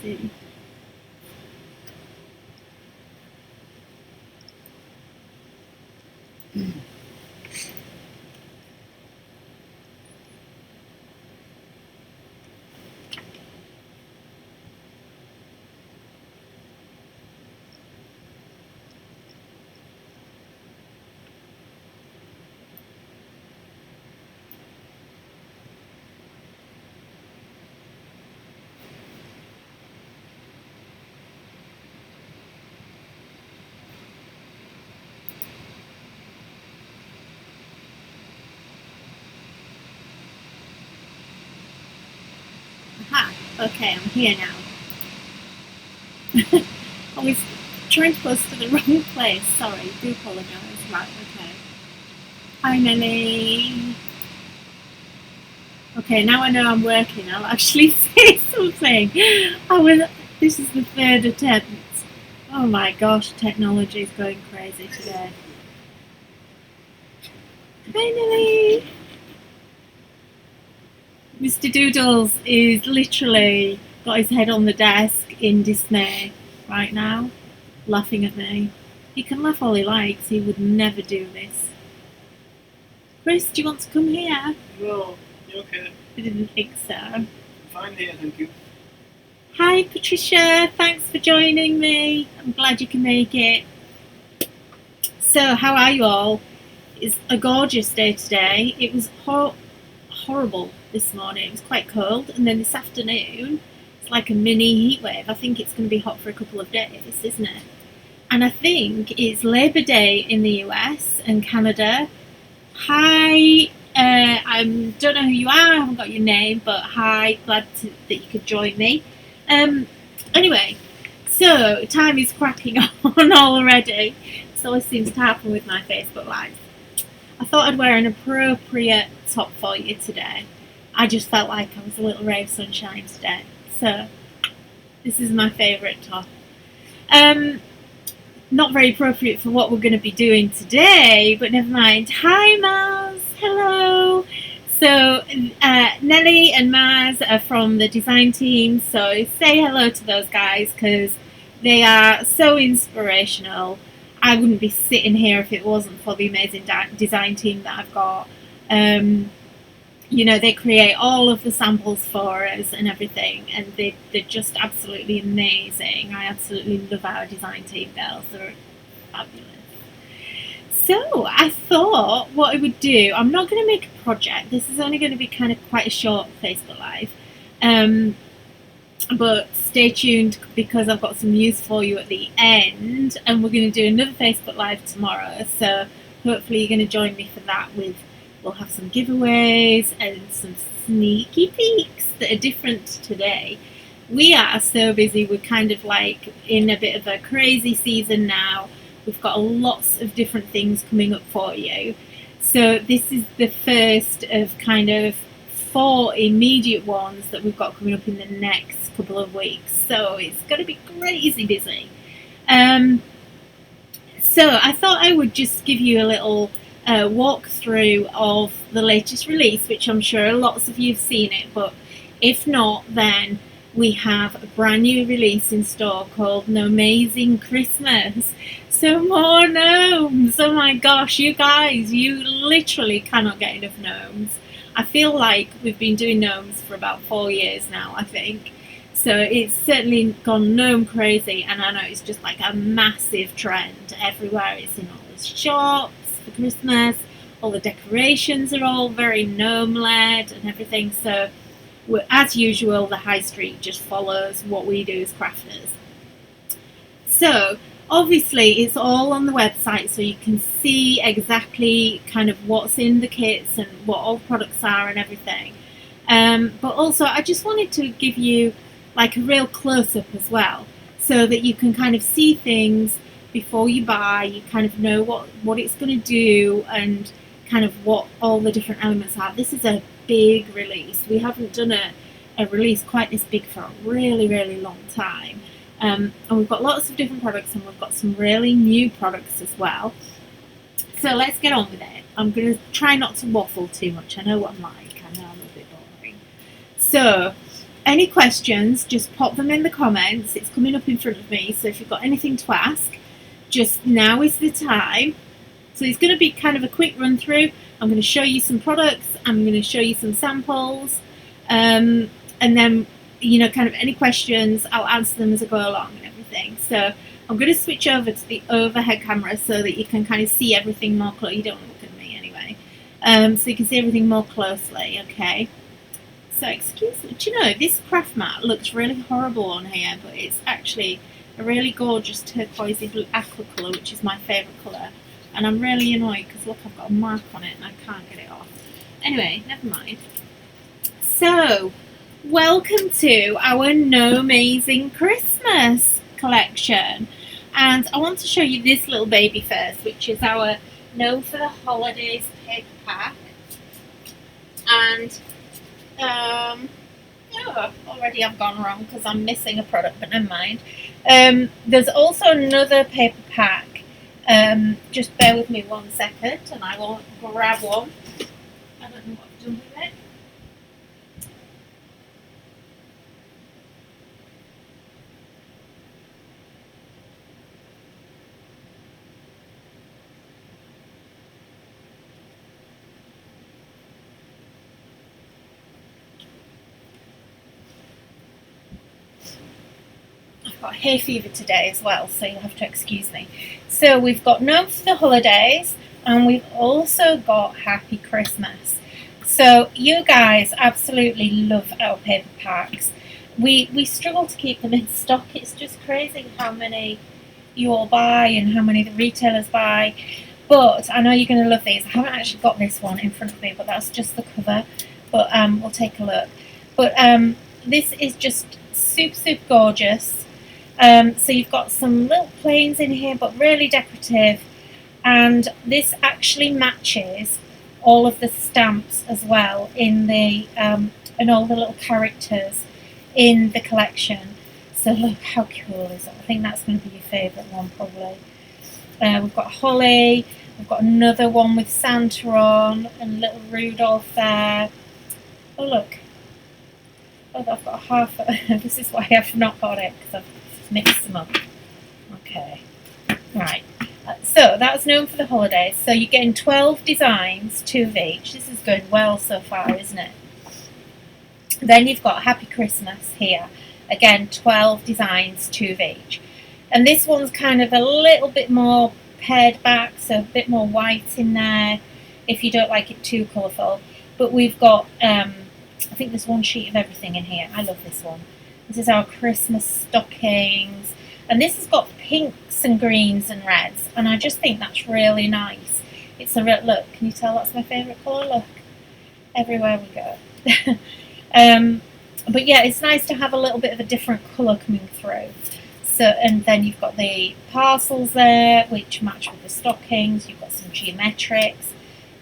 see. Aha, okay, I'm here now. I was trying to post to the wrong place. Sorry, do apologise. Right, okay. Hi, Nelly. Okay, now I know I'm working, I'll actually say something. This is the third attempt. Oh my gosh, technology is going crazy today. Hi, Nelly. Mr. Doodles is literally got his head on the desk in dismay right now, laughing at me. He can laugh all he likes, he would never do this. Chris, do you want to come here? No, you're okay. I didn't think so. Fine here, thank you. Hi Patricia, thanks for joining me. I'm glad you can make it. So, how are you all? It's a gorgeous day today. It was horrible this morning. It was quite cold, and then this afternoon it's like a mini heat wave. I think it's going to be hot for a couple of days, isn't it? And I think it's Labor Day in the US and Canada. Hi, I don't know who you are, I haven't got your name, but hi, glad that you could join me. Anyway, so time is cracking on already. This always seems to happen with my Facebook Live. I thought I'd wear an appropriate top for you today. I just felt like I was a little ray of sunshine today. So, this is my favourite top. Not very appropriate for what we're going to be doing today, but never mind. Hi, Maz. Hello. So, Nelly and Maz are from the design team, so say hello to those guys because they are so inspirational. I wouldn't be sitting here if it wasn't for the amazing design team that I've got. You know, they create all of the samples for us and everything, and they're just absolutely amazing. I absolutely love our design team, girls. They're fabulous. So I thought what I would do, I'm not going to make a project. This is only going to be kind of quite a short Facebook Live. But stay tuned because I've got some news for you at the end, and we're going to do another Facebook Live tomorrow. So hopefully you're going to join me for that. We'll have some giveaways and some sneaky peeks that are different today. We are so busy, we're kind of like in a bit of a crazy season now. We've got lots of different things coming up for you. So this is the first of kind of 4 immediate ones that we've got coming up in the next couple of weeks. So it's going to be crazy busy. So I thought I would just give you a little walkthrough of the latest release, which I'm sure lots of you have seen it, but if not, then we have a brand new release in store called GnomeAzing Christmas. So more gnomes! Oh my gosh, you guys, you literally cannot get enough gnomes. I feel like we've been doing gnomes for about 4 years now, I think. So it's certainly gone gnome crazy, and I know it's just like a massive trend everywhere. It's in all the shops for Christmas. All the decorations are all very gnome led and everything. So as usual, the high street just follows what we do as crafters. So obviously it's all on the website, so you can see exactly kind of what's in the kits and what all the products are and everything. But also I just wanted to give you like a real close-up as well, so that you can kind of see things before you buy. You kind of know what it's going to do and kind of what all the different elements are. This is a big release. We haven't done a release quite this big for a really, really long time. And we've got lots of different products, and we've got some really new products as well. So let's get on with it. I'm going to try not to waffle too much. I know what I'm like. I know I'm a bit boring. So any questions, just pop them in the comments. It's coming up in front of me, so if you've got anything to ask, just now is the time. So it's going to be kind of a quick run through. I'm going to show you some products, I'm going to show you some samples, and then, you know, kind of any questions, I'll answer them as I go along and everything. So I'm going to switch over to the overhead camera so that you can kind of see everything more closely. You don't want to look at me anyway. So you can see everything more closely, okay? So excuse me, do you know, this craft mat looks really horrible on here, but it's actually a really gorgeous turquoisey blue aqua colour, which is my favourite colour. And I'm really annoyed because look, I've got a mark on it and I can't get it off. Anyway, never mind. So, welcome to our GnomeAzing Christmas collection. And I want to show you this little baby first, which is our Gnome for the Holidays paper pack. And, oh, already I've gone wrong because I'm missing a product, but never mind. There's also another paper pack. Just bear with me 1 second and I will grab one. I don't know what I've done with it. I've got hay fever today as well, so you'll have to excuse me. So we've got Gnome for the Holidays, and we've also got Happy Christmas. So you guys absolutely love our paper packs. We struggle to keep them in stock. It's just crazy how many you all buy and how many the retailers buy. But I know you're going to love these. I haven't actually got this one in front of me, but that's just the cover. But we'll take a look. But this is just super, super gorgeous. So you've got some little planes in here, but really decorative. And this actually matches all of the stamps as well in the and all the little characters in the collection. So look how cool is it? I think that's going to be your favourite one probably. We've got holly. We've got another one with Santa on and little Rudolph there. Oh look. Oh, I've got half. This is why I've not got it, because I've mixed them up. Okay. Right. So that's Gnome for the Holidays. So you're getting 12 designs, 2 of each. This is going well so far, isn't it? Then you've got Happy Christmas here. Again, 12 designs, 2 of each. And this one's kind of a little bit more pared back, so a bit more white in there, if you don't like it too colourful. But we've got, I think there's one sheet of everything in here. I love this one. This is our Christmas stockings. And this has got pinks and greens and reds. And I just think that's really nice. It's a real, look, can you tell that's my favourite colour? Look, everywhere we go. But yeah, it's nice to have a little bit of a different colour coming through. So, and then you've got the parcels there, which match with the stockings. You've got some geometrics.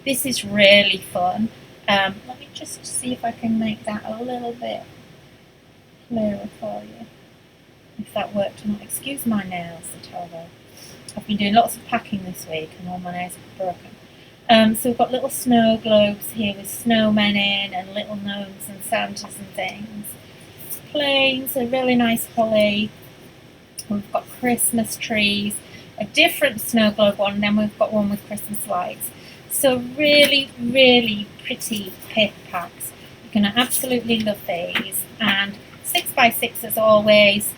This is really fun. Let me just see if I can make that a little bit clearer for you. If that worked or not. Excuse my nails, they're terrible. I've been doing lots of packing this week and all my nails are broken. So we've got little snow globes here with snowmen in and little gnomes and Santas and things. Planes, a really nice holly. We've got Christmas trees, a different snow globe one, and then we've got one with Christmas lights. So really, really pretty paper packs. You're going to absolutely love these. And 6x6 as always.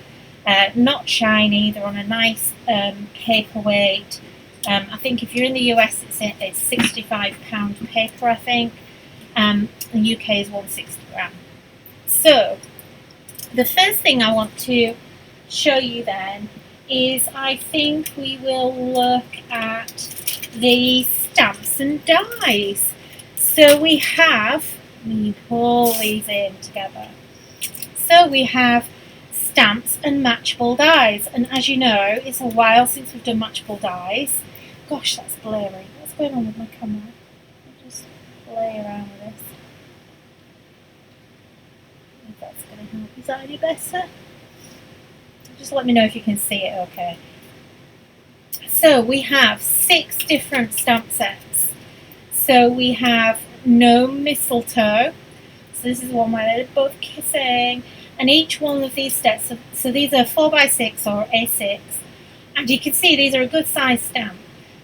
Not shiny, they're on a nice paperweight. I think if you're in the US it's £65 paper, I think. The UK is 160 gram. So the first thing I want to show you then is I think we will look at the stamps and dies. So we have, let me pull these in together. So we have stamps and matchable dies, and as you know, it's a while since we've done matchable dies. Gosh, that's blurry. What's going on with my camera? I'll just play around with this. If that's going to help. Is that any better? Just let me know if you can see it okay. So we have 6 different stamp sets. So we have Gnome Mistletoe. So this is one where they're both kissing, and each one of these steps, so these are 4x6 or A6, and you can see these are a good size stamp.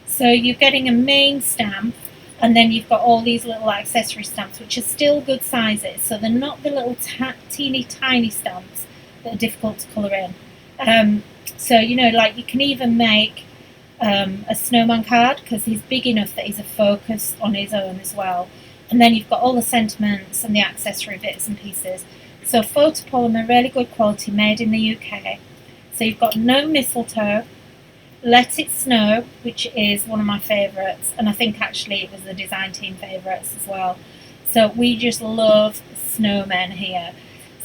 So you're getting a main stamp, and then you've got all these little accessory stamps, which are still good sizes. So they're not the little teeny tiny stamps that are difficult to colour in. So, you know, like you can even make a snowman card, because he's big enough that he's a focus on his own as well. And then you've got all the sentiments and the accessory bits and pieces. So photopolymer, really good quality, made in the UK. So you've got no mistletoe, Let It Snow, which is one of my favourites, and I think actually it was the design team favourites as well. So we just love snowmen here.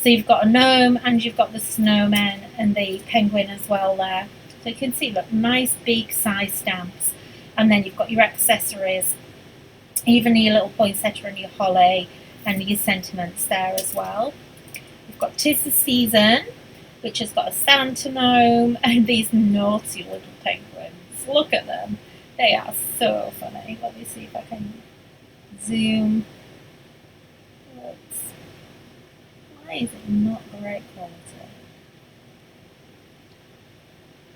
So you've got a gnome, and you've got the snowman and the penguin as well there. So you can see, look, nice big size stamps. And then you've got your accessories, even your little poinsettia and your holly and your sentiments there as well. We've got 'Tis the Season, which has got a Santa gnome and these naughty little penguins. Look at them. They are so funny. Let me see if I can zoom. Oops. Why is it not great quality?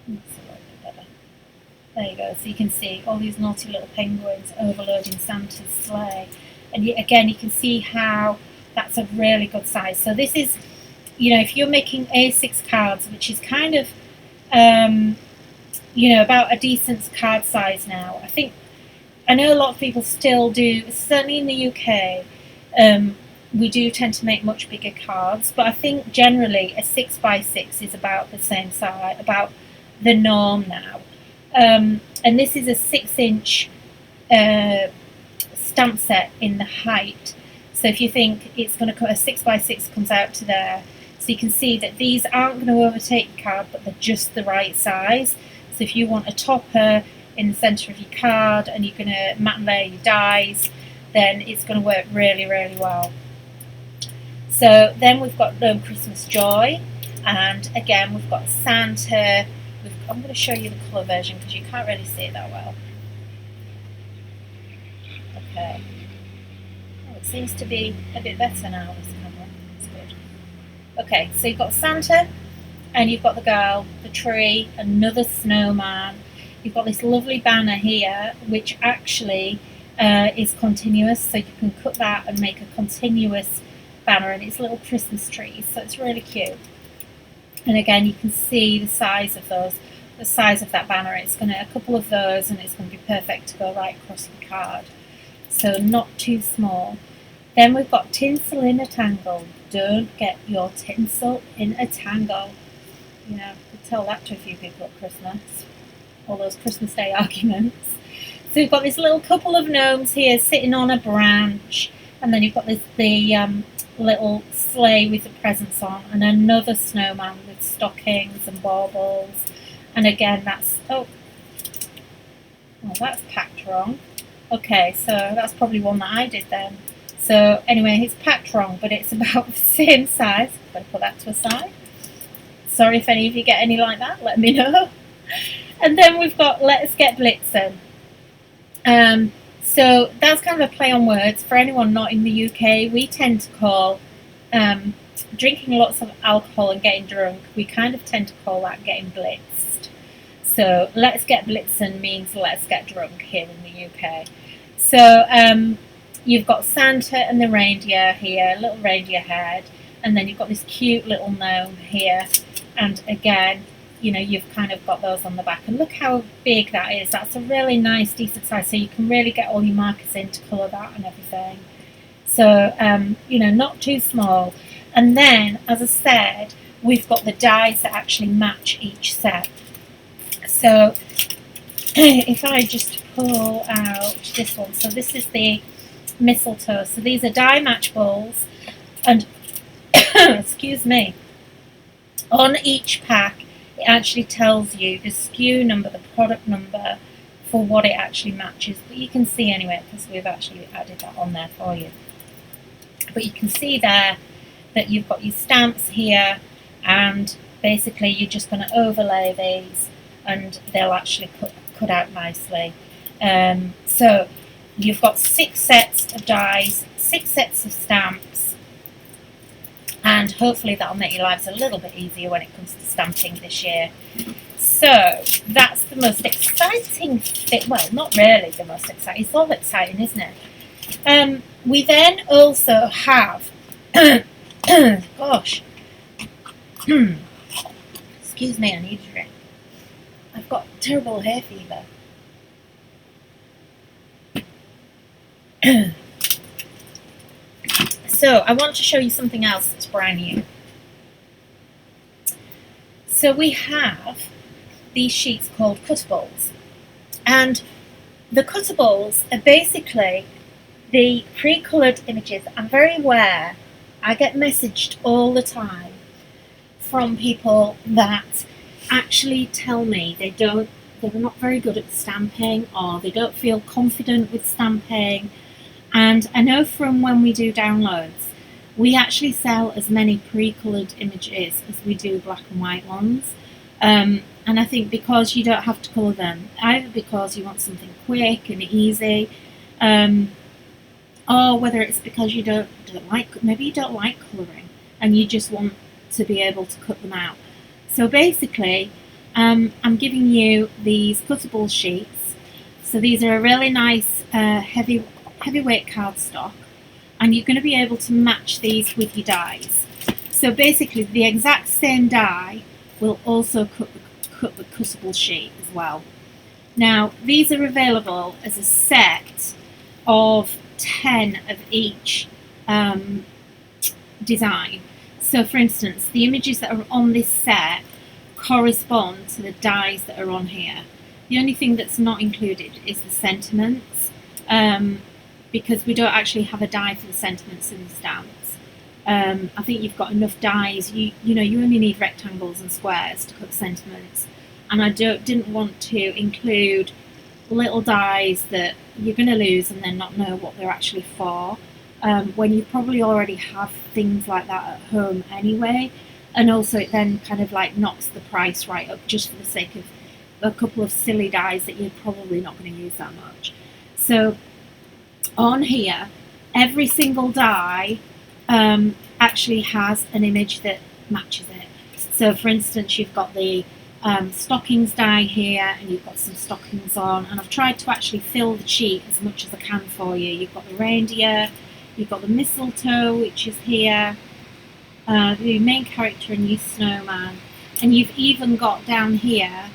Let's see what I can do. There you go. So you can see all these naughty little penguins overloading Santa's sleigh. And again, you can see how that's a really good size. So this is, you know, if you're making A6 cards, which is kind of, you know, about a decent card size now. I know a lot of people still do, certainly in the UK, we do tend to make much bigger cards, but I think generally a 6x6 is about the same size, about the norm now. And this is a 6-inch stamp set in the height. So if you think it's going to cut, a 6x6 comes out to there. So you can see that these aren't going to overtake your card, but they're just the right size. So if you want a topper in the centre of your card and you're going to mat and layer your dies, then it's going to work really, really well. So then we've got Christmas Joy, and again we've got Santa. I'm going to show you the colour version because you can't really see it that well. Okay. Oh, it seems to be a bit better now, this camera. It's good. Okay, so you've got Santa, and you've got the girl, the tree, another snowman. You've got this lovely banner here, which actually is continuous, so you can cut that and make a continuous banner, and it's little Christmas trees, so it's really cute. And again, you can see the size of those, the size of that banner. It's going to, a couple of those, and it's going to be perfect to go right across the card. So not too small. Then we've got Tinsel in a Tangle. Don't get your tinsel in a tangle. You know, you tell that to a few people at Christmas. All those Christmas Day arguments. So we've got this little couple of gnomes here sitting on a branch, and then you've got this little sleigh with the presents on, and another snowman with stockings and baubles. And again, that's that's packed wrong. Okay, so that's probably one that I did then. So anyway, it's packed wrong, but it's about the same size. I'm going to put that to a side. Sorry if any of you get any like that, let me know. And then we've got Let's Get Blitzen. So that's kind of a play on words. For anyone not in the UK, we tend to call drinking lots of alcohol and getting drunk, we kind of tend to call that getting blitzed. So Let's Get Blitzen means let's get drunk here in the UK. So you've got Santa and the reindeer here, little reindeer head, and then you've got this cute little gnome here, and again, you know, you've kind of got those on the back, and look how big that is. That's a really nice, decent size, so you can really get all your markers in to colour that and everything. So, you know, not too small. And then, as I said, we've got the dies that actually match each set. So, if I just pull out this one, so this is the Mistletoe. So these are die match balls, and, excuse me, on each pack, it actually tells you the SKU number, the product number, for what it actually matches. But you can see anyway, because we've actually added that on there for you. But you can see there that you've got your stamps here, and basically you're just going to overlay these, and they'll actually cut out nicely. So you've got 6 sets of dies, 6 sets of stamps, and hopefully that'll make your lives a little bit easier when it comes to stamping this year. So that's the most exciting thing. Well, not really the most exciting. It's all exciting, isn't it? We then also have, gosh, excuse me, I need a drink. I've got terrible hay fever. So I want to show you something else that's brand new. So we have these sheets called Cutables, and the Cutables are basically the pre-coloured images. I'm very aware I get messaged all the time from people that actually tell me they're not very good at stamping, or they don't feel confident with stamping. And I know from when we do downloads, we actually sell as many pre-coloured images as we do black and white ones. And I think because you don't have to colour them, either because you want something quick and easy, or whether it's because you don't like, maybe you don't like colouring and you just want to be able to cut them out. So basically, I'm giving you these Cutable Sheets. So these are a really nice heavyweight cardstock, and you're going to be able to match these with your dies. So basically the exact same die will also cut the Cutable sheet as well. Now these are available as a set of 10 of each design. So for instance, the images that are on this set correspond to the dies that are on here. The only thing that's not included is the sentiments, because we don't actually have a die for the sentiments in the stamps. I think you've got enough dies. You know, you only need rectangles and squares to cut sentiments, and I didn't want to include little dies that you're going to lose and then not know what they're actually for, when you probably already have things like that at home anyway. And also it then kind of like knocks the price right up just for the sake of a couple of silly dies that you're probably not going to use that much. So on here, every single die actually has an image that matches it. So for instance, you've got the stockings die here, and you've got some stockings on, and I've tried to actually fill the sheet as much as I can for you. You've got the reindeer, you've got the mistletoe, which is here, the main character and your snowman, and you've even got down here,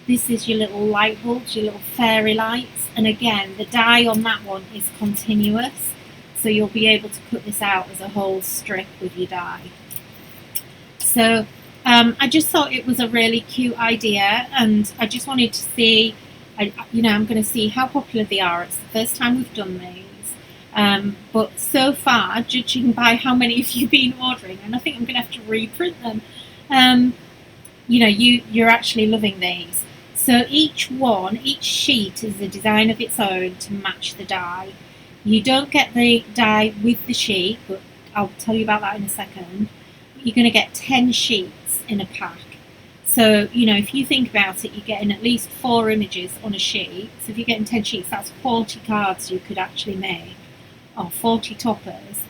this is your little light bulbs, your little fairy lights, and again the die on that one is continuous, so you'll be able to cut this out as a whole strip with your die. So I just thought it was a really cute idea, and I just wanted to see, I'm going to see how popular they are. It's the first time we've done these, but so far, judging by how many of you have been ordering, and I think I'm going to have to reprint them, you're actually loving these. So each sheet is a design of its own to match the die. You don't get the die with the sheet, but I'll tell you about that in a second. You're going to get 10 sheets in a pack. So, if you think about it, you're getting at least 4 images on a sheet. So if you're getting 10 sheets, that's 40 cards you could actually make, or 40 toppers,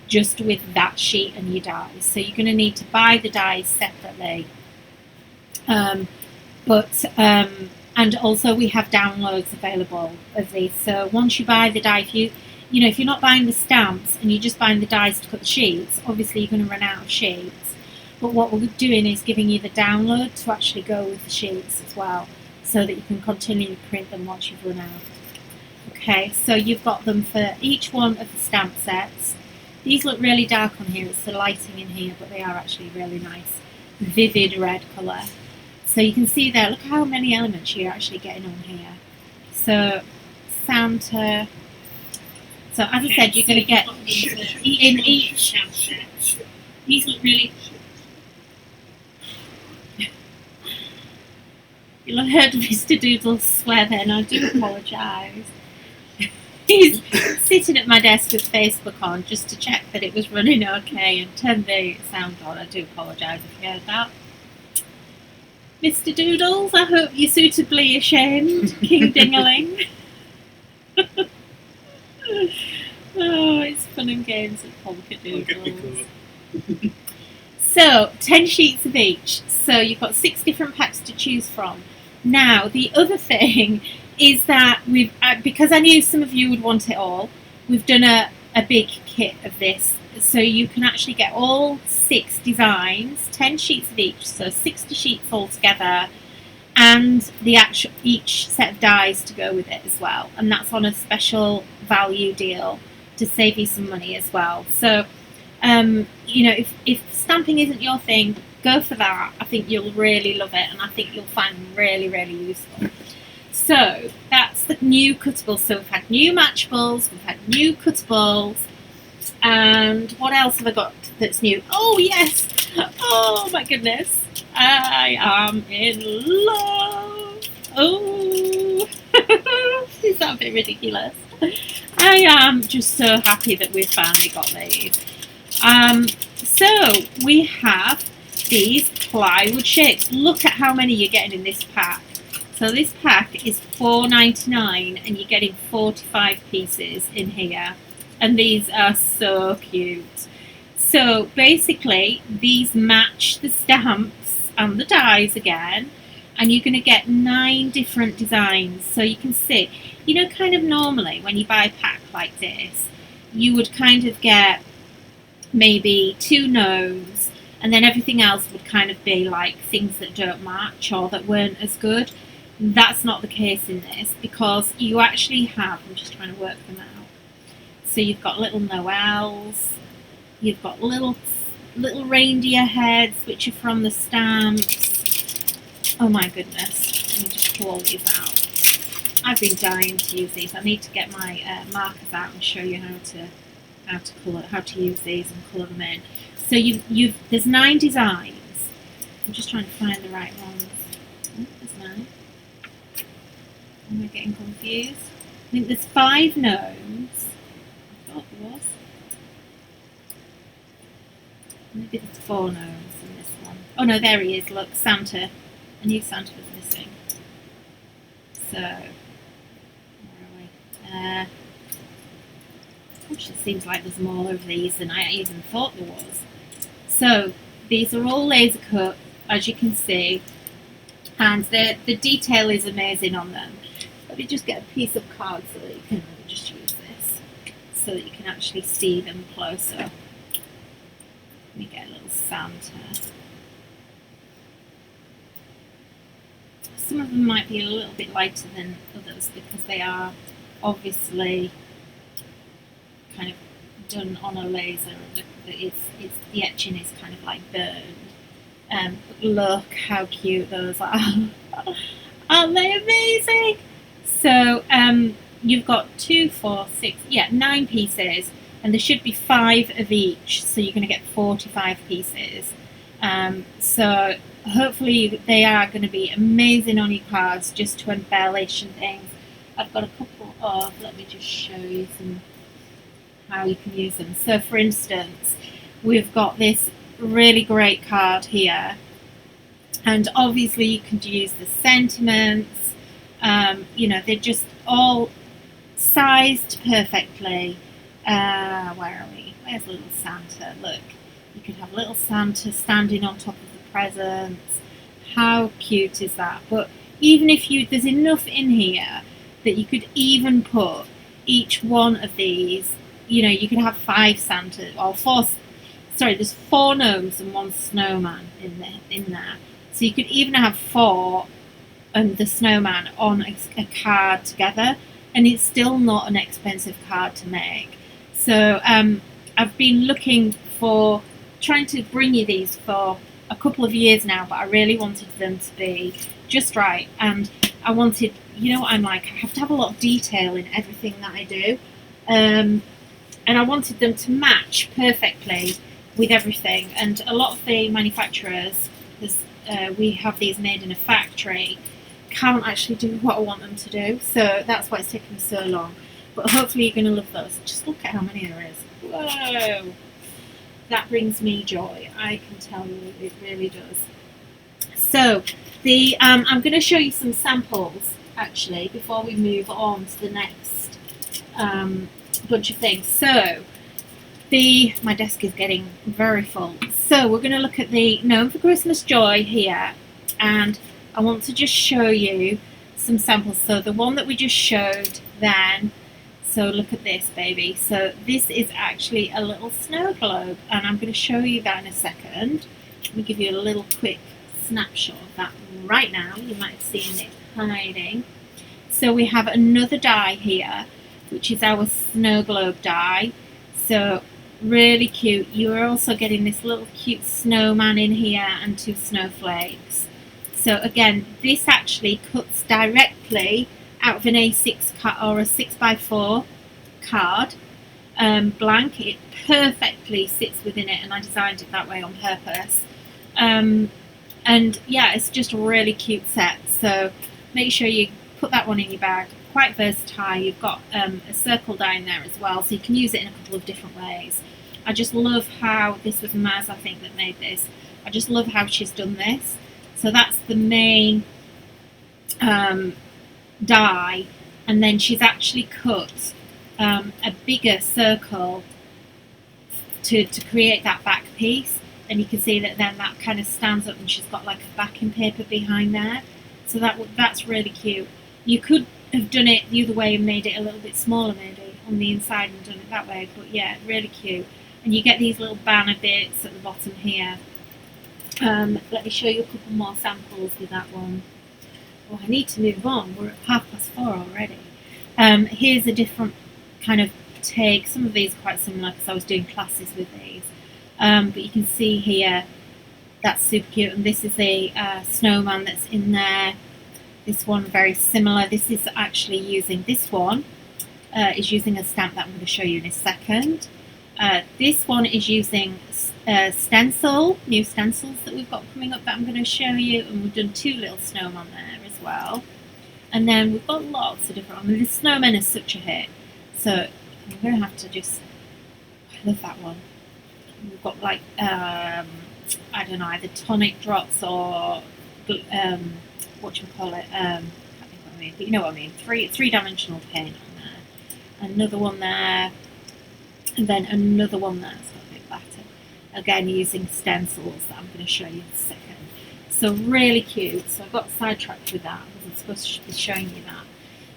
just with that sheet and your dies. So you're going to need to buy the dies separately. And also we have downloads available of these. So once you buy the die, if you're not buying the stamps and you're just buying the dies to cut the sheets, obviously you're going to run out of sheets. But what we're doing is giving you the download to actually go with the sheets as well, so that you can continue to print them once you've run out. Okay, so you've got them for each one of the stamp sets. These look really dark on here, it's the lighting in here, but they are actually really nice, vivid red colour. So you can see there, look how many elements you're actually getting on here. So Santa. So as I said, you're going to get in each stamp set. These look really. You'll have heard Mr. Doodles swear then, I do apologise. He's sitting at my desk with Facebook on just to check that it was running okay and turn the sound on. I do apologise if you heard that. Mr. Doodles, I hope you're suitably ashamed, King Dingaling. Oh, it's fun and games at Polkadoodles. So 10 sheets of each. So you've got 6 different packs to choose from. Now the other thing is that we've, because I knew some of you would want it all, we've done a big kit of this. So you can actually get all 6 designs, 10 sheets of each, so 60 sheets altogether, and the actual each set of dies to go with it as well. And that's on a special value deal to save you some money as well. So you know, if stamping isn't your thing, go for that. I think you'll really love it, and I think you'll find them really, really useful. So that's the new cuttables. So we've had new matchables, we've had new cuttables, and what else have I got that's new? Oh yes! Oh my goodness! I am in love! Oh! Is that a bit ridiculous? I am just so happy that we've finally got these. So we have these plywood shapes. Look at how many you're getting in this pack. So this pack is $4.99 and you're getting 45 pieces in here. And these are so cute. So basically these match the stamps and the dies again. And you're going to get 9 different designs. So you can see, you know, kind of normally when you buy a pack like this, you would kind of get maybe 2 gnomes, and then everything else would kind of be like things that don't match or that weren't as good. That's not the case in this, because you actually have, I'm just trying to work them out. So you've got little Noels, you've got little reindeer heads, which are from the stamps. Oh my goodness, let me just pull all these out. I've been dying to use these. I need to get my markers out and show you how to use these and colour them in. So there's 9 designs. I'm just trying to find the right ones. Oh, there's 9. Am I getting confused? I think there's 5 gnomes. I thought there was. Maybe there's 4 gnomes in this one. Oh no, there he is. Look, Santa. I knew Santa was missing. So, where are we? Gosh, it seems like there's more of these than I even thought there was. So these are all laser cut, as you can see, and the detail is amazing on them. Let me just get a piece of card so that you can just use this, so that you can actually see them closer. Let me get a little Santa. Some of them might be a little bit lighter than others because they are obviously kind of done on a laser, and the etching is kind of like burned. Look how cute those are. Aren't they amazing? So you've got 2, 4, 6, 9 pieces, and there should be 5 of each, so you're going to get 45 pieces. So hopefully they are going to be amazing on your cards, just to embellish and things. I've got a couple of, let me just show you how you can use them. So for instance, we've got this really great card here, and obviously you can use the sentiments. You know, they're just all sized perfectly. Where are we? Where's little Santa? Look, you could have little Santa standing on top of the presents. How cute is that? But even if there's enough in here that you could even put each one of these, you know, you could have 5 Santa or 4. Sorry, there's 4 gnomes and 1 snowman in there. So you could even have 4 and the snowman on a card together, and it's still not an expensive card to make. So I've been trying to bring you these for a couple of years now, but I really wanted them to be just right, and I wanted, you know what I'm like, I have to have a lot of detail in everything that I do, and I wanted them to match perfectly with everything. And a lot of the manufacturers, because we have these made in a factory, can't actually do what I want them to do, so that's why it's taken me so long. But hopefully you're going to love those. Just look at how many there is. Whoa! That brings me joy, I can tell you, it really does. So I'm going to show you some samples actually before we move on to the next bunch of things. So my desk is getting very full. So we're going to look at the Gnome for Christmas Joy here, and I want to just show you some samples. So the one that we just showed then, so look at this baby. So this is actually a little snow globe, and I'm going to show you that in a second. Let me give you a little quick snapshot of that right now. You might have seen it hiding. So we have another die here, which is our snow globe die. So really cute. You are also getting this little cute snowman in here and 2 snowflakes. So again, this actually cuts directly out of an A6 card or a 6x4 card, blank. It perfectly sits within it, and I designed it that way on purpose. And yeah, it's just a really cute set. So make sure you put that one in your bag. Quite versatile. You've got a circle die in there as well, so you can use it in a couple of different ways. I just love how, this was Maz I think that made this, I just love how she's done this. So that's the main die, and then she's actually cut a bigger circle to create that back piece, and you can see that then that kind of stands up and she's got like a backing paper behind there. So that's really cute. You could have done it the other way and made it a little bit smaller maybe on the inside and done it that way, but yeah, really cute. And you get these little banner bits at the bottom here. Let me show you a couple more samples with that one. Oh, I need to move on, we're at 4:30 already. Here's a different kind of take. Some of these are quite similar because I was doing classes with these, but you can see here that's super cute, and this is a snowman that's in there. This one very similar. This is actually using, this one is using a stamp that I'm going to show you in a second. This one is using stencil, new stencils that we've got coming up that I'm going to show you, and we've done 2 little snowmen there as well. And then we've got lots of different, I mean, the snowman is such a hit, so I'm going to have to just, I love that one. We've got like, I don't know, either tonic drops or whatchamacallit, can't think what I mean, but you know what I mean, three-dimensional paint on there. Another one there, and then another one there, it's got a bit better. Again, using stencils that I'm going to show you in a second. So really cute. So I got sidetracked with that. I wasn't supposed to be showing you that.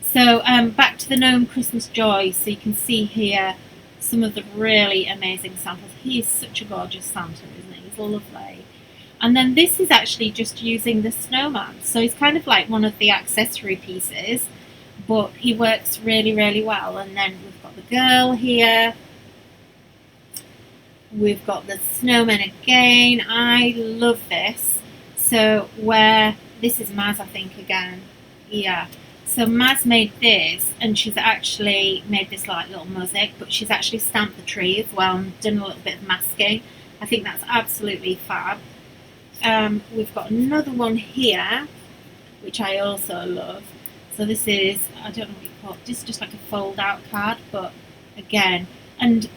So back to the Gnome Christmas Joy. So you can see here some of the really amazing samples. He is such a gorgeous Santa, isn't he? He's lovely. And then this is actually just using the snowman. So he's kind of like one of the accessory pieces, but he works really, really well. And then we've got the girl here. We've got the snowman again. I love this. So where, this is Maz I think again. Yeah. So Maz made this, and she's actually made this like little mosaic, but she's actually stamped the tree as well and done a little bit of masking. I think that's absolutely fab. We've got another one here, which I also love. So this is, I don't know what you call it, just like a fold out card, but again, and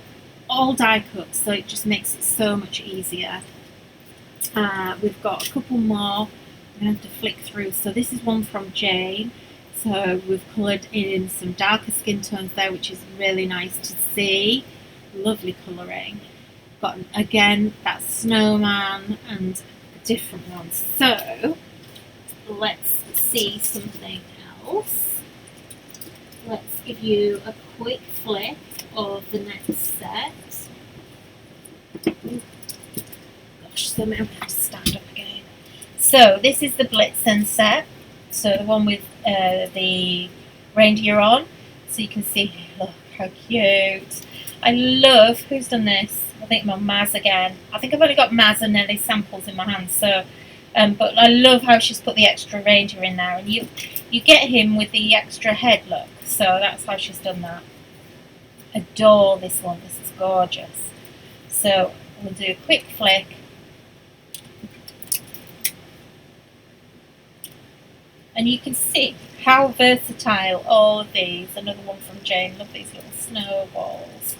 all die cut, so it just makes it so much easier. We've got a couple more. I'm going to have to flick through. So this is one from Jane. So we've coloured in some darker skin tones there, which is really nice to see. Lovely colouring. Got again that snowman and a different one. So let's see something else. Let's give you a quick flick of the next set. Gosh, so I'm going to have to stand up again. So this is the Blitz Sunset. So the one with the reindeer on. So you can see, look how cute. I love, who's done this? I think my Maz again. I think I've only got Maz and Nelly samples in my hands. So, but I love how she's put the extra reindeer in there. And you get him with the extra head look. So that's how she's done that. Adore this one. This is gorgeous. So we'll do a quick flick. And you can see how versatile all of these. Another one from Jane. Love these little snowballs.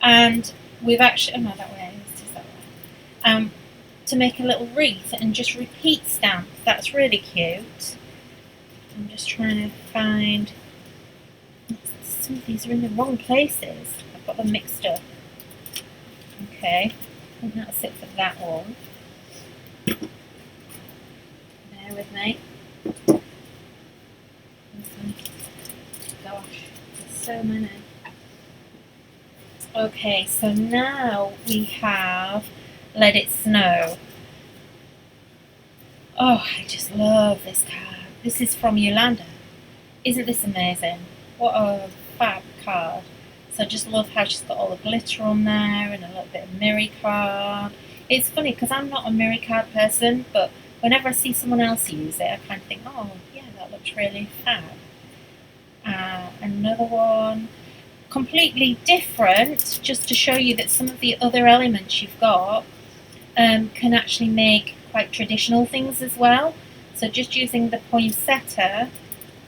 And we've actually, oh no, that way. Let's do that way. To make a little wreath and just repeat stamp. That's really cute. I'm just trying to find. Some of these are in the wrong places. I've got them mixed up. Okay, I think that's it for that one. Bear with me. Gosh, there's so many. Okay, so now we have Let It Snow. Oh, I just love this card. This is from Yolanda. Isn't this amazing? What a fab card. So I just love how she's got all the glitter on there and a little bit of mirror card. It's funny because I'm not a mirror card person, but whenever I see someone else use it, I kind of think, oh yeah, that looks really fab. Another one, completely different, just to show you that some of the other elements you've got can actually make quite traditional things as well. So just using the poinsettia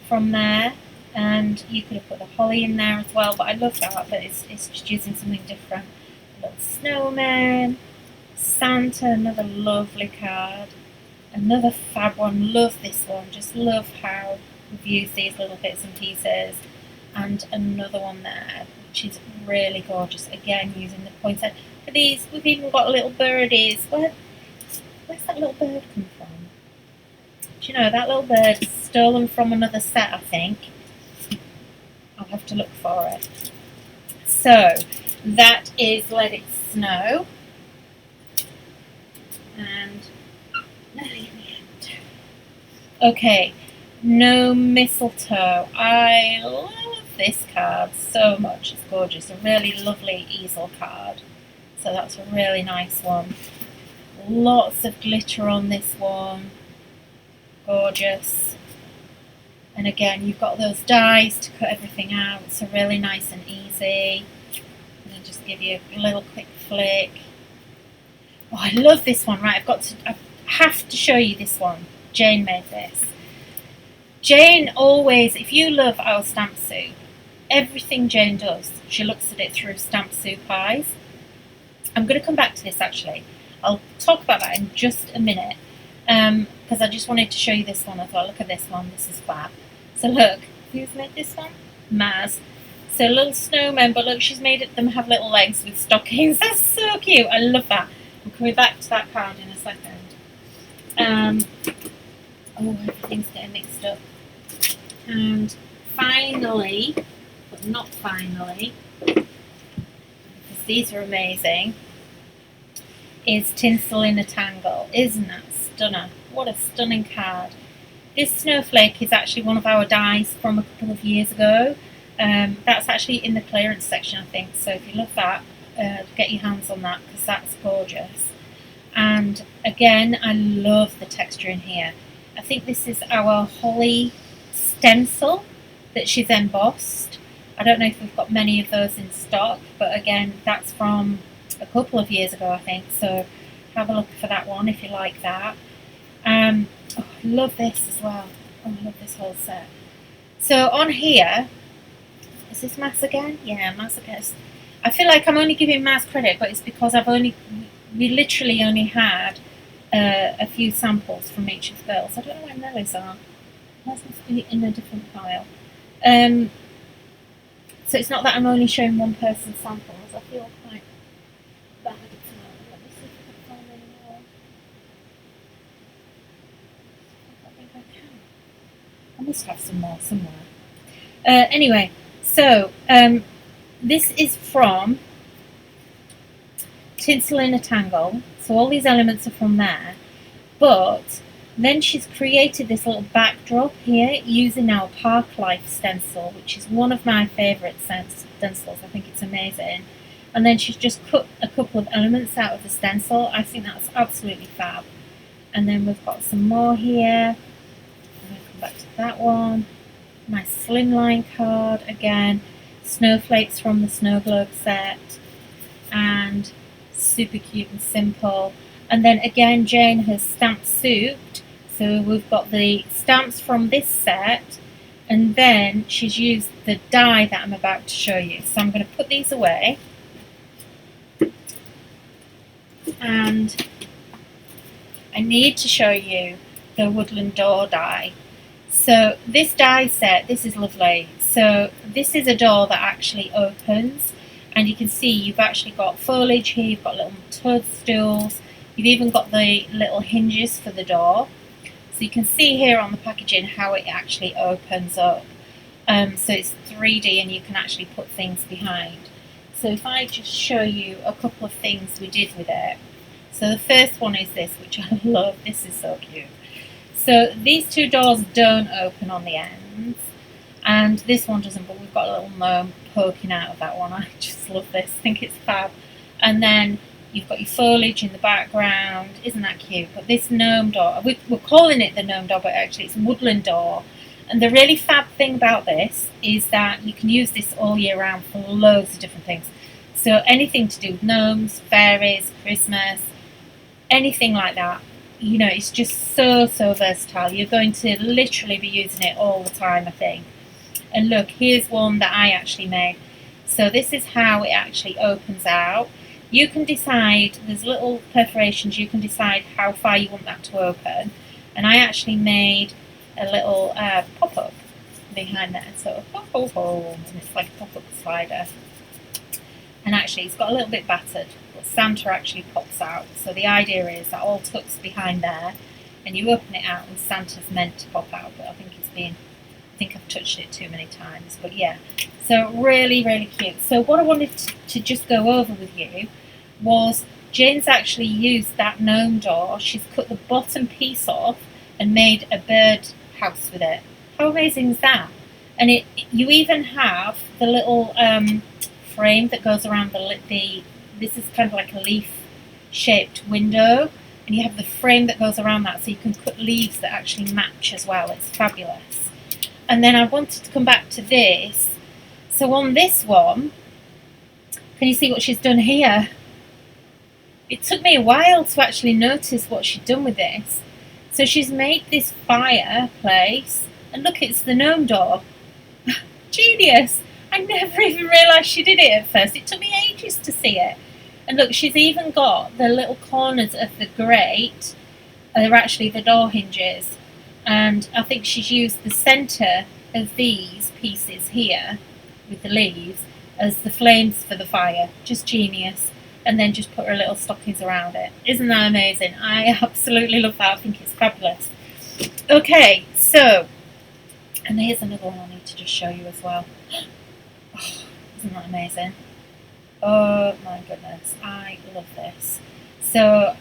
from there, and you could have put the holly in there as well, but I love that it's just using something different. A little snowman, Santa, another lovely card, another fab one. Love this one, just love how we've used these little bits and pieces, and another one there which is really gorgeous, again using the poinsettia. For these we've even got little birdies. Where's that little bird come from? Do you know, that little bird stolen from another set, I think. I'll have to look for it. So that is Let It Snow, and nearly at the end. Okay, No Mistletoe. I love this card so much. It's gorgeous. A really lovely easel card. So that's a really nice one. Lots of glitter on this one. Gorgeous. And again, you've got those dies to cut everything out. So really nice and easy. And I'll just give you a little quick flick. Oh, I love this one. Right, I have to show you this one. Jane made this. Jane always, if you love our stamp soup, everything Jane does, she looks at it through stamp soup eyes. I'm going to come back to this actually. I'll talk about that in just a minute, because I just wanted to show you this one as well. Look at this one. This is fab. So look, who's made this one? Maz. So little snowmen, but look, she's made them have little legs with stockings. That's so cute. I love that. I'm coming back to that card in a second. Oh, everything's getting mixed up. And finally, but not finally, because these are amazing, is Tinsel in a Tangle. Isn't that stunner? What a stunning card. This snowflake is actually one of our dies from a couple of years ago. That's actually in the clearance section, I think. So if you love that, get your hands on that, because that's gorgeous. And again, I love the texture in here. I think this is our holly stencil that she's embossed. I don't know if we've got many of those in stock, but again, that's from a couple of years ago, I think. So have a look for that one if you like that. Oh, I love this as well. Oh, I love this whole set. So on here, is this Mass again? Yeah, Mass again. I feel like I'm only giving Mass credit, but it's because we literally only had a few samples from each of the girls. I don't know where Nellie's are. Hers must be in a different pile. So it's not that I'm only showing one person's samples. I feel quite bad. Let me see if I can find any more. I think I can. I must have some more somewhere. Anyway, so this is from Tinsel in a Tangle. So all these elements are from there, but then she's created this little backdrop here using our Park Life stencil, which is one of my favourite stencils. I think it's amazing. And then she's just cut a couple of elements out of the stencil. I think that's absolutely fab. And then we've got some more here. I'm going to come back to that one. Nice slimline card again. Snowflakes from the Snow Globe set. And super cute and simple. And then again, Jane has stamp souped. So we've got the stamps from this set, and then she's used the die that I'm about to show you. So I'm going to put these away, and I need to show you the Woodland Door Die. So this die set, this is lovely. So this is a door that actually opens, you can see you've actually got foliage here, you've got little toadstools, you've even got the little hinges for the door. So you can see here on the packaging how it actually opens up. So it's 3D and you can actually put things behind. So if I just show you a couple of things we did with it. So the first one is this, which I love. This is so cute. So these two doors don't open on the ends, and this one doesn't, but we've got a little gnome poking out of that one. I just love this. I think it's fab. And then you've got your foliage in the background. Isn't that cute? But this gnome door, we're calling it the gnome door, but actually it's Woodland Door. And the really fab thing about this is that you can use this all year round for loads of different things. So anything to do with gnomes, fairies, Christmas, anything like that. You know, it's just so versatile. You're going to literally be using it all the time, I think. And look, here's one that I actually made. So this is how it actually opens out. You can decide, there's little perforations, you can decide how far you want that to open. And I actually made a little pop-up behind there. So, and it's like a pop-up slider. And actually it's got a little bit battered, but Santa actually pops out. So the idea is that all tucks behind there, and you open it out and Santa's meant to pop out, but I think I've touched it too many times. But yeah, so really cute. So what I wanted to just go over with you was Jane's actually used that gnome door. She's cut the bottom piece off and made a bird house with it. How amazing is that? And you even have the little frame that goes around this is kind of like a leaf shaped window, and you have the frame that goes around that, so you can cut leaves that actually match as well. It's fabulous. And then I wanted to come back to this. So on this one, can you see what she's done here? It took me a while to actually notice what she'd done with this. So she's made this fireplace, and look, it's the gnome door. Genius! I never even realised she did it at first. It took me ages to see it. And look, she's even got the little corners of the grate. They're actually the door hinges. And I think she's used the centre of these pieces here with the leaves as the flames for the fire. Just genius. And then just put her little stockings around it. Isn't that amazing? I absolutely love that. I think it's fabulous. Okay, so, and here's another one I need to just show you as well. Oh, isn't that amazing? Oh my goodness, I love this. So,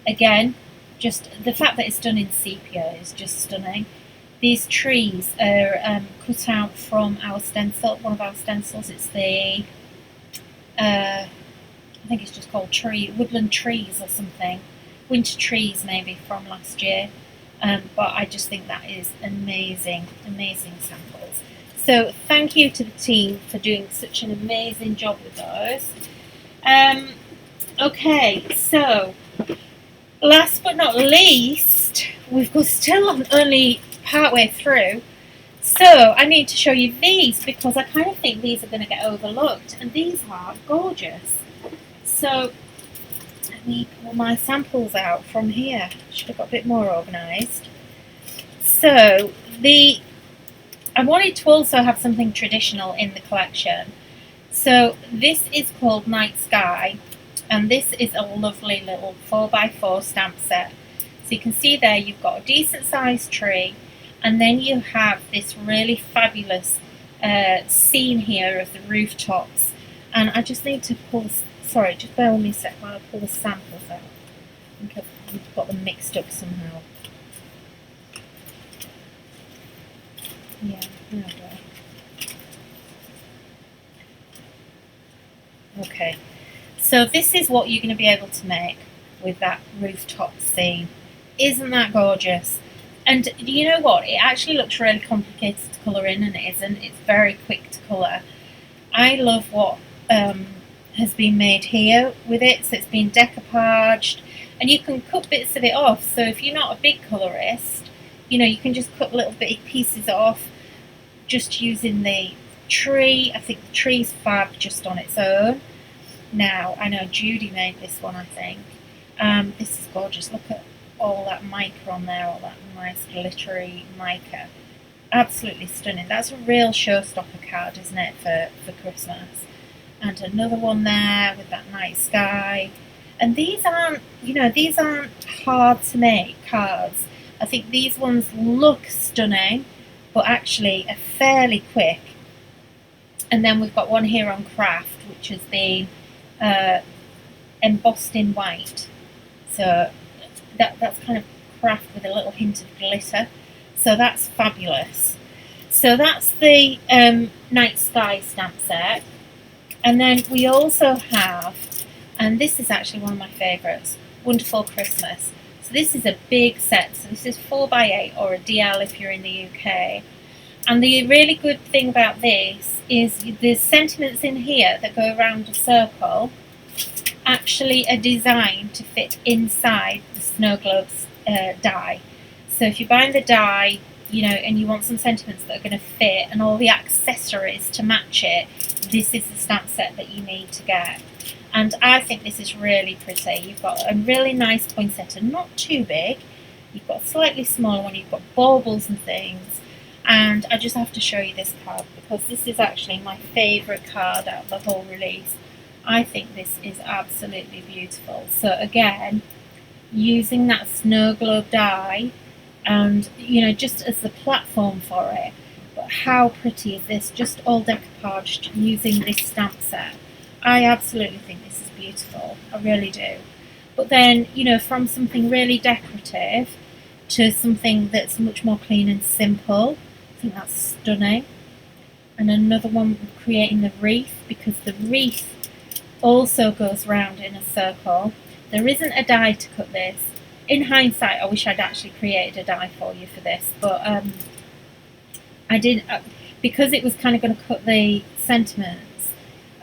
again, just the fact that it's done in sepia is just stunning. These trees are cut out from our stencil, one of our stencils. It's the I think it's just called Woodland Trees or something. Winter Trees maybe from last year. But I just think that is amazing samples. So thank you to the team for doing such an amazing job with those. Okay, so last but not least, we've got still only partway through. So I need to show you these because I kind of think these are going to get overlooked, and these are gorgeous. So let me pull my samples out from here. Should have got a bit more organised. So I wanted to also have something traditional in the collection. So this is called Night Sky, and this is a lovely little 4x4 stamp set. So you can see there you've got a decent sized tree, and then you have this really fabulous scene here of the rooftops. And I just need to pull, sorry, just bear with me a sec while I pull the samples out. I think I've got them mixed up somehow. Yeah, there we go. Okay, so this is what you're going to be able to make with that rooftop scene. Isn't that gorgeous? And you know what? It actually looks really complicated to colour in, and it isn't. It's very quick to colour. I love what has been made here with it. So it's been decoupaged, and you can cut bits of it off. So if you're not a big colourist, you know, you can just cut little pieces off just using the tree. I think the tree's fab just on its own. Now, I know Judy made this one, I think. This is gorgeous. Look at all that mica on there, all that nice glittery mica. Absolutely stunning. That's a real showstopper card, isn't it, for Christmas? and another one there with that night sky. And these aren't, these aren't hard to make cards. I think these ones look stunning, but actually are fairly quick. And then we've got one here on craft, which has been embossed in white. So that's kind of craft with a little hint of glitter. So that's fabulous. So that's the Night Sky stamp set. And then we also have, and this is actually one of my favourites, Wonderful Christmas. So this is a big set. So this is 4x8 or a DL if you're in the UK. And the really good thing about this is the sentiments in here that go around a circle actually are designed to fit inside the snow globes die. So if you're buying the die, and you want some sentiments that are going to fit and all the accessories to match it, this is the stamp set that you need to get. And I think this is really pretty. You've got a really nice poinsettia, not too big. You've got a slightly smaller one. You've got baubles and things. And I just have to show you this card because this is actually my favourite card out of the whole release. I think this is absolutely beautiful. So again, using that snow globe die and, just as the platform for it. But how pretty is this? Just all decoupaged using this stamp set. I absolutely think this is beautiful. I really do. But then, from something really decorative to something that's much more clean and simple, I think that's stunning. And another one creating the wreath, because the wreath also goes round in a circle. There isn't a die to cut this. In hindsight, I wish I'd actually created a die for you for this, but I did, because it was kind of going to cut the sentiments,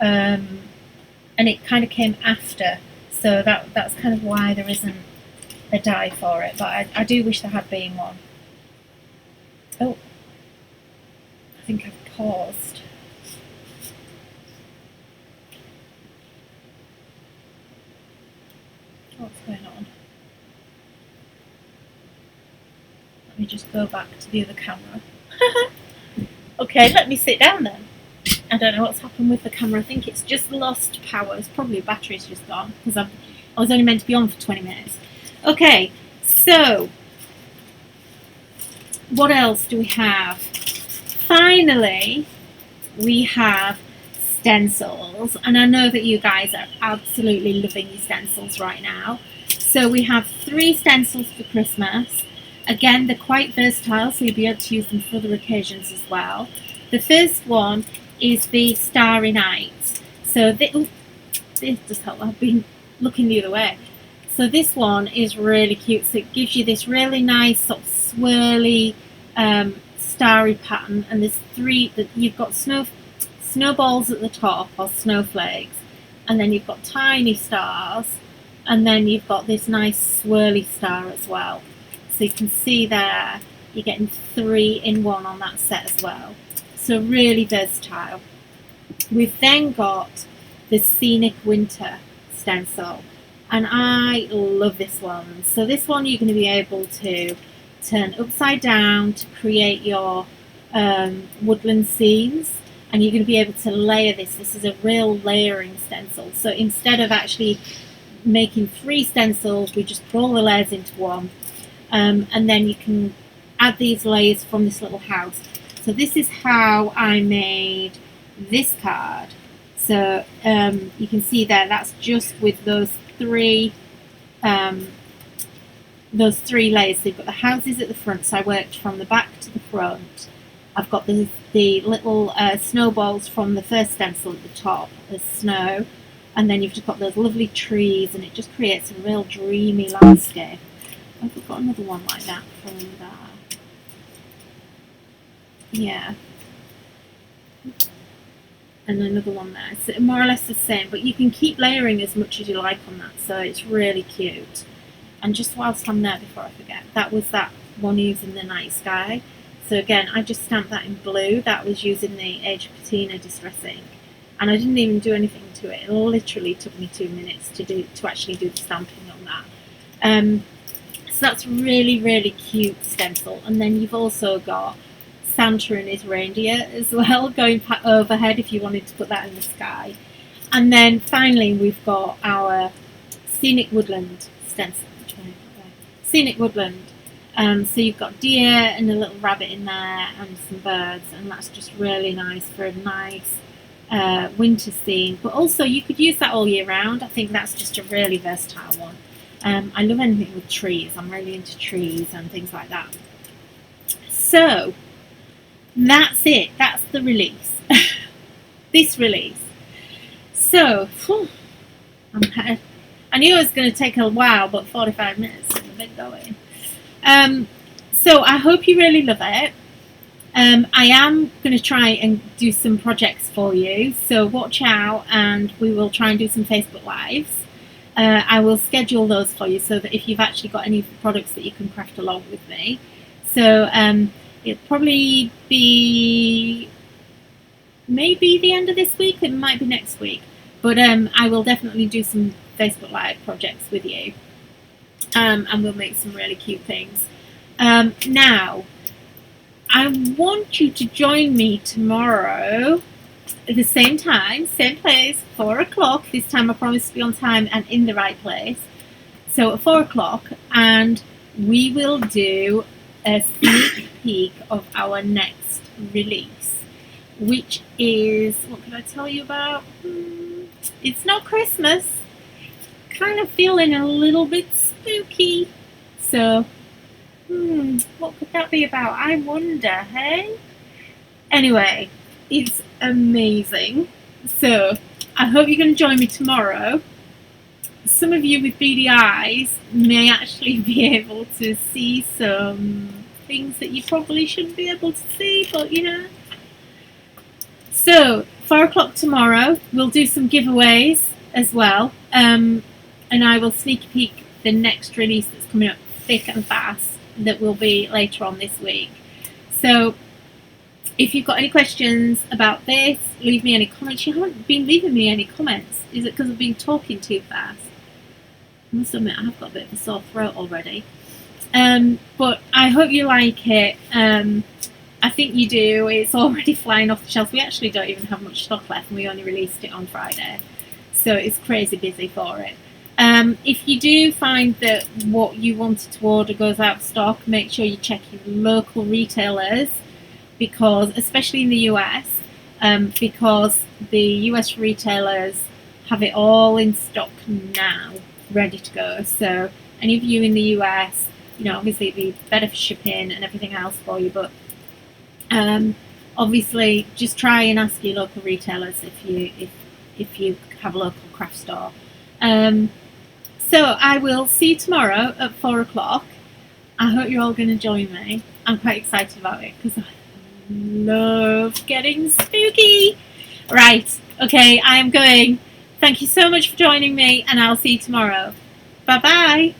and it kind of came after, so that's kind of why there isn't a die for it, but I do wish there had been one. Oh, I think I've paused. What's going on? Let me just go back to the other camera. Okay, let me sit down then. I don't know what's happened with the camera. I think it's just lost power. It's probably battery's just gone because I was only meant to be on for 20 minutes. Okay, so what else do we have? Finally, we have stencils, and I know that you guys are absolutely loving your stencils right now. So we have 3 stencils for Christmas. Again, they're quite versatile, so you'll be able to use them for other occasions as well. The first one is the Starry Night. So this does help. I've been looking the other way. So this one is really cute. So it gives you this really nice sort of swirly starry pattern, and there's 3 that you've got snowballs at the top, or snowflakes, and then you've got tiny stars, and then you've got this nice swirly star as well. So you can see there you're getting 3 in 1 on that set as well. So really versatile. We've then got the Scenic Winter stencil, and I love this one. So this one you're going to be able to turn upside down to create your woodland scenes, and you're going to be able to layer this. This is a real layering stencil. So instead of actually making 3 stencils, we just put all the layers into one, and then you can add these layers from this little house. So this is how I made this card. So you can see there, that's just with those 3 layers. So you've got the houses at the front, so I worked from the back to the front. I've got the little snowballs from the first stencil at the top as snow, and then you've just got those lovely trees, and it just creates a real dreamy landscape. I've got another one like that from there. Yeah. And another one there. It's more or less the same, but you can keep layering as much as you like on that, so it's really cute. And just whilst I'm there, before I forget, that was that one using the night sky. So again, I just stamped that in blue. That was using the Age of Patina Distress ink, and I didn't even do anything to it. It literally took me 2 minutes to actually do the stamping on that. So that's really, really cute stencil. And then you've also got Santa and his reindeer as well going overhead if you wanted to put that in the sky. And then finally we've got our Scenic Woodland stencil. Scenic Woodland. So you've got deer and a little rabbit in there and some birds, and that's just really nice for a nice winter scene. But also you could use that all year round. I think that's just a really versatile one. I love anything with trees. I'm really into trees and things like that. So that's it. That's the release. This release. So I knew it was going to take a while, but 45 minutes is a bit going. So I hope you really love it. I am going to try and do some projects for you, so watch out, and we will try and do some Facebook Lives. I will schedule those for you so that if you've actually got any products that you can craft along with me. So it'll probably be maybe the end of this week, it might be next week, but I will definitely do some Facebook Live projects with you, and we'll make some really cute things. Now, I want you to join me tomorrow at the same time, same place, 4 o'clock. This time I promise to be on time and in the right place. So at 4 o'clock, and we will do a sneak peek of our next release, which is, what can I tell you about? It's not Christmas. Kind of feeling a little bit spooky. So, what could that be about? I wonder, hey? Anyway, it's amazing. So, I hope you can join me tomorrow. Some of you with beady eyes may actually be able to see some things that you probably shouldn't be able to see, but you know. So, 4 o'clock tomorrow, we'll do some giveaways as well. And I will sneak peek the next release that's coming up thick and fast, that will be later on this week. So if you've got any questions about this, leave me any comments. You haven't been leaving me any comments. Is it because I've been talking too fast? I must admit I have got a bit of a sore throat already. But I hope you like it. I think you do. It's already flying off the shelves. We actually don't even have much stock left, and we only released it on Friday, so it's crazy busy for it. If you do find that what you wanted to order goes out of stock, make sure you check your local retailers, because especially in the US, because the US retailers have it all in stock now, ready to go. So any of you in the US, you know, obviously it'd be better for shipping and everything else for you, but obviously just try and ask your local retailers if you have a local craft store. So I will see you tomorrow at 4 o'clock. I hope you're all going to join me. I'm quite excited about it because I love getting spooky. Right, okay, I am going. Thank you so much for joining me, and I'll see you tomorrow. Bye-bye.